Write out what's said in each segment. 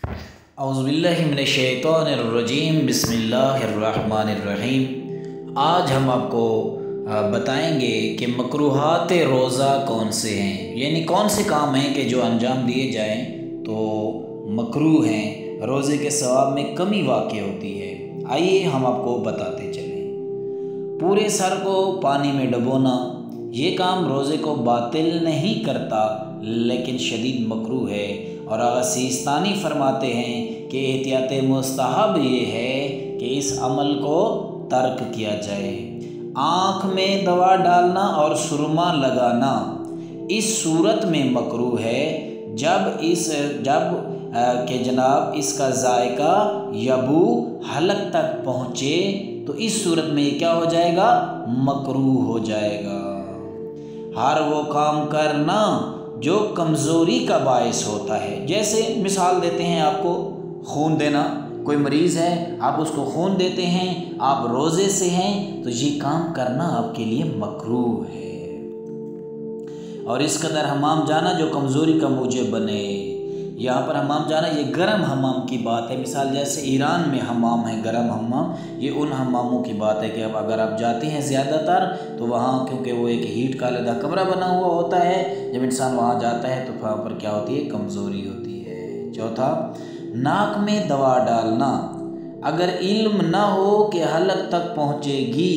औज़ुबिल्लाहि मिनश्शैतानिर्रजीम बिस्मिल्लाहिर्रहमानिर्रहीम। आज हम आपको बताएंगे कि मकरूहात रोज़ा कौन से हैं, यानी कौन से काम हैं कि जो अंजाम दिए जाएं तो मकरूह हैं, रोज़े के सवाब में कमी वाक़ होती है। आइए हम आपको बताते चलें। पूरे सर को पानी में डुबोना, ये काम रोज़े को बातिल नहीं करता लेकिन शदीद मकरूह है। और आगा सिस्तानी फरमाते हैं कि एहतियात मुस्तहब ये है कि इस अमल को तर्क किया जाए। आँख में दवा डालना और सुरमा लगाना इस सूरत में मकरूह है जब कि जनाब इसका जायका यबू हलक तक पहुँचे, तो इस सूरत में ये क्या हो जाएगा, मकरूह हो जाएगा। हर वो काम करना जो कमज़ोरी का बायस होता है, जैसे मिसाल देते हैं आपको खून देना, कोई मरीज़ है आप उसको खून देते हैं, आप रोज़े से हैं, तो ये काम करना आपके लिए मकरूह है। और इस कदर हमाम जाना जो कमज़ोरी का मूजब बने। यहाँ पर हमाम जाना ये गर्म हमाम की बात है। मिसाल जैसे ईरान में हमाम है गर्म हमाम, ये उन हमामों की बात है कि अब अगर आप जाते हैं ज़्यादातर तो वहाँ, क्योंकि वो एक हीट का अलग कमरा बना हुआ होता है, जब इंसान वहाँ जाता है तो वहाँ पर क्या होती है, कमज़ोरी होती है। चौथा, नाक में दवा डालना अगर इल्म ना हो कि हलक तक पहुँचेगी,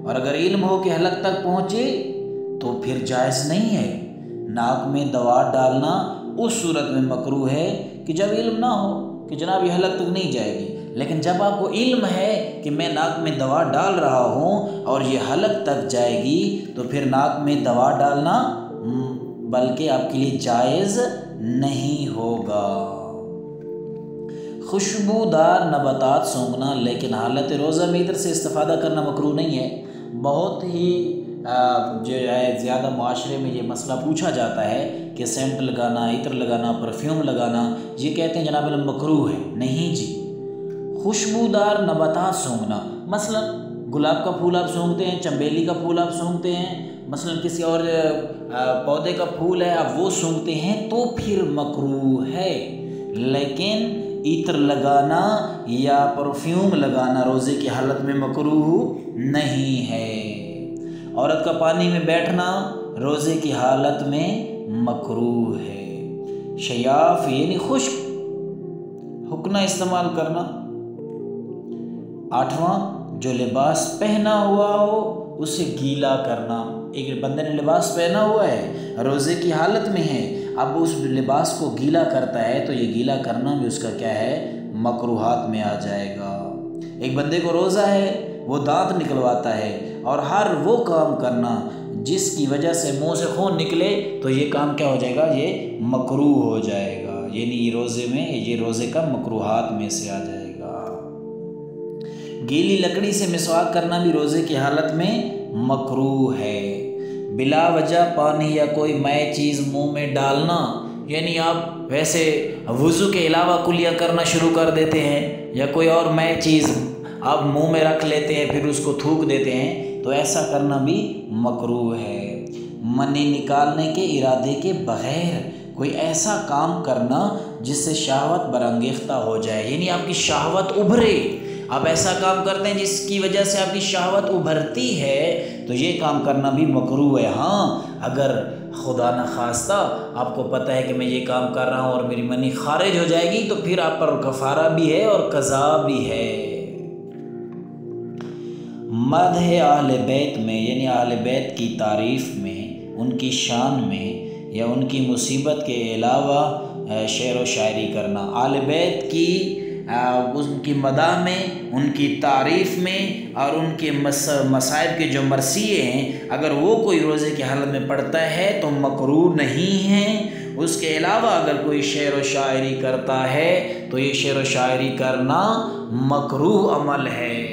और अगर इल्म हो कि हलक तक पहुँचे तो फिर जायज़ नहीं है। नाक में दवा डालना उस सूरत में मकरूह है कि जब इल्म ना हो कि जनाब ये हलक तक नहीं जाएगी। लेकिन जब आपको इल्म है कि मैं नाक में दवा डाल रहा हूँ और ये हलक तक जाएगी, तो फिर नाक में दवा डालना बल्कि आपके लिए जायज़ नहीं होगा। खुशबूदार नबातात सूंघना, लेकिन हालत रोज़ा में इधर से इस्तेफ़ादा करना मकरूह नहीं है। बहुत ही जो है ज़्यादा माशरे में ये मसला पूछा जाता है कि सेंट लगाना, इत्र लगाना, परफ्यूम लगाना, ये कहते हैं जनाब मकरूह है। नहीं जी, खुशबूदार नबातात सूंघना, मसलन गुलाब का फूल आप सूंघते हैं, चंबेली का फूल आप सूंघते हैं, मसलन किसी और पौधे का फूल है आप वो सूंघते हैं, तो फिर मकरूह है। लेकिन इत्र लगाना या परफ्यूम लगाना रोज़े की हालत में मकरूह नहीं है। औरत का पानी में बैठना रोज़े की हालत में मकरूह है। शयाफ यानी खुश्क हुक्ना इस्तेमाल करना। आठवां, जो लिबास पहना हुआ हो उसे गीला करना। एक बंदे ने लिबास पहना हुआ है, रोज़े की हालत में है, अब उस लिबास को गीला करता है तो ये गीला करना भी उसका क्या है, मकरूहात में आ जाएगा। एक बंदे को रोज़ा है, वो दांत निकलवाता है, और हर वो काम करना जिसकी वजह से मुंह से खून निकले, तो ये काम क्या हो जाएगा, ये मकरूह हो जाएगा। यानी रोज़े में ये रोज़े का मकरूहात में से आ जाएगा। गीली लकड़ी से मिसवाक करना भी रोज़े की हालत में मकरूह है। बिला वजह पानी या कोई मई चीज़ मुंह में डालना, यानी आप वैसे वुज़ू के अलावा कुलिया करना शुरू कर देते हैं या कोई और मई चीज़ आप मुंह में रख लेते हैं फिर उसको थूक देते हैं, तो ऐसा करना भी मकरूह है। मनी निकालने के इरादे के बग़ैर कोई ऐसा काम करना जिससे शहवत बरंगेख्ता हो जाए, यानी आपकी शहवत उभरे, आप ऐसा काम करते हैं जिसकी वजह से आपकी शहवत उभरती है, तो ये काम करना भी मकरूह है। हाँ, अगर खुदा न खास्ता आपको पता है कि मैं ये काम कर रहा हूँ और मेरी मनी खारिज हो जाएगी, तो फिर आप पर कफ़ारा भी है और कज़ा भी है। मदह अहले बैत में, यानी अहले बैत की तारीफ़ में, उनकी शान में या उनकी मुसीबत के अलावा शेर व शायरी करना। अहले बैत की उनकी मदाह में, उनकी तारीफ़ में और उनके मसाइब के जो मरसिए हैं, अगर वो कोई रोज़े की हालत में पढ़ता है तो मकरूह नहीं है। उसके अलावा अगर कोई शेर व शायरी करता है तो ये शेर व शायरी करना मकरूह अमल है।